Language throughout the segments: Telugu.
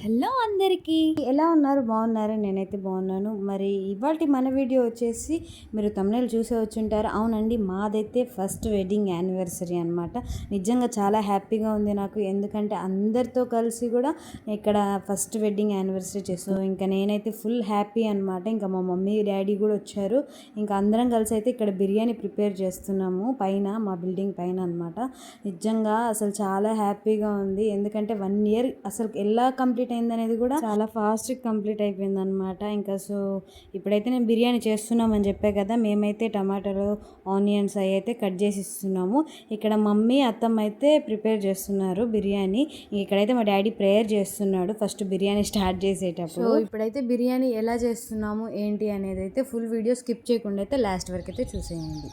హలో అందరికీ, ఎలా ఉన్నారు? బాగున్నారు? నేనైతే బాగున్నాను. మరి ఇవాళ మన వీడియో వచ్చేసి మీరు తమ్ముళ్ళు చూసే వచ్చుంటారు. అవునండి, మాదైతే ఫస్ట్ వెడ్డింగ్ యానివర్సరీ అనమాట. నిజంగా చాలా హ్యాపీగా ఉంది నాకు, ఎందుకంటే అందరితో కలిసి కూడా ఇక్కడ ఫస్ట్ వెడ్డింగ్ యానివర్సరీ చేస్తాను. ఇంకా నేనైతే ఫుల్ హ్యాపీ అనమాట. ఇంకా మా మమ్మీ డాడీ కూడా వచ్చారు. ఇంకా అందరం కలిసి అయితే ఇక్కడ బిర్యానీ ప్రిపేర్ చేస్తున్నాము పైన, మా బిల్డింగ్ పైన అనమాట. నిజంగా అసలు చాలా హ్యాపీగా ఉంది, ఎందుకంటే 1 year అసలు ఎలా కంప్లీట్ అయింది అనేది కూడా చాలా ఫాస్ట్ కంప్లీట్ అయిపోయింది అనమాట. ఇంకా సో ఇప్పుడైతే నేను బిర్యానీ చేస్తున్నామని చెప్పే కదా, మేమైతే టమాటాలు ఆనియన్స్ అవి అయితే కట్ చేసి ఇస్తున్నాము. ఇక్కడ మమ్మీ అత్తమ్మ అయితే ప్రిపేర్ చేస్తున్నారు బిర్యానీ. ఇక్కడైతే మా డాడీ ప్రేయర్ చేస్తున్నాడు ఫస్ట్ బిర్యానీ స్టార్ట్ చేసేటప్పుడు. సో ఇప్పుడైతే బిర్యానీ ఎలా చేస్తున్నాము ఏంటి అనేది అయితే ఫుల్ వీడియో స్కిప్ చేయకుండా అయితే లాస్ట్ వరకు అయితే చూసేయండి.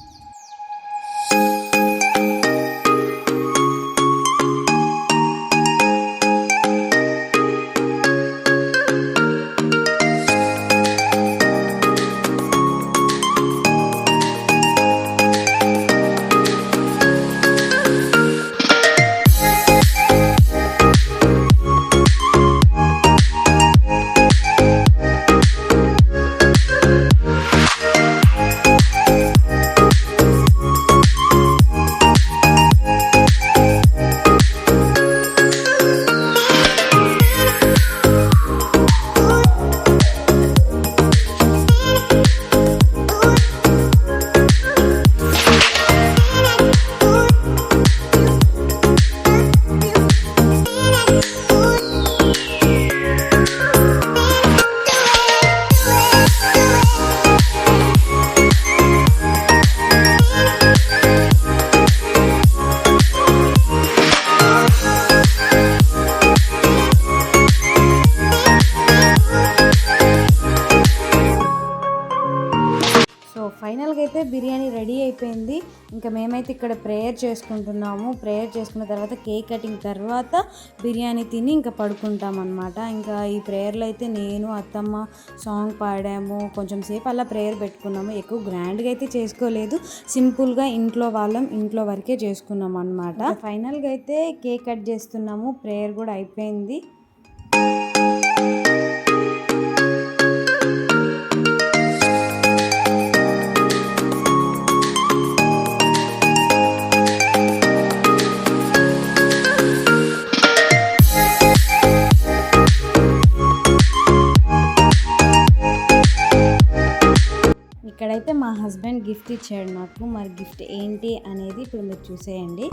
ఫైనల్గా అయితే బిర్యానీ రెడీ అయిపోయింది. ఇంకా మేమైతే ఇక్కడ ప్రేయర్ చేసుకుంటున్నాము. ప్రేయర్ చేసుకున్న తర్వాత కేక్ కటింగ్ తర్వాత బిర్యానీ తిని ఇంకా పడుకుంటాం అనమాట. ఇంకా ఈ ప్రేయర్లో అయితే నేను అత్తమ్మ సాంగ్ పాడాము, కొంచెం సేపు అలా ప్రేయర్ పెట్టుకున్నాము. ఎక్కువ గ్రాండ్గా అయితే చేసుకోలేదు, సింపుల్గా ఇంట్లో వరకే చేసుకున్నాం అనమాట. ఫైనల్గా అయితే కేక్ కట్ చేస్తున్నాము, ప్రేయర్ కూడా అయిపోయింది. ఇక్కడైతే మా హస్బెండ్ గిఫ్ట్ ఇచ్చాడు నాకు. మరి గిఫ్ట్ ఏంటి అనేది ఇప్పుడు మీరు చూసేయండి.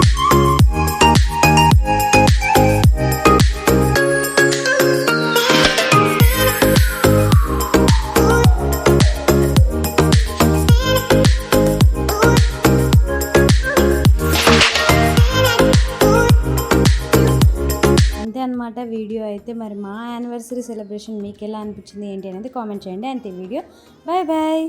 అంతే అనమాట వీడియో అయితే. మరి మా యానివర్సరీ సెలబ్రేషన్ మీకు ఎలా అనిపించింది ఏంటి అనేది కామెంట్ చేయండి. అంతే వీడియో. Bye bye.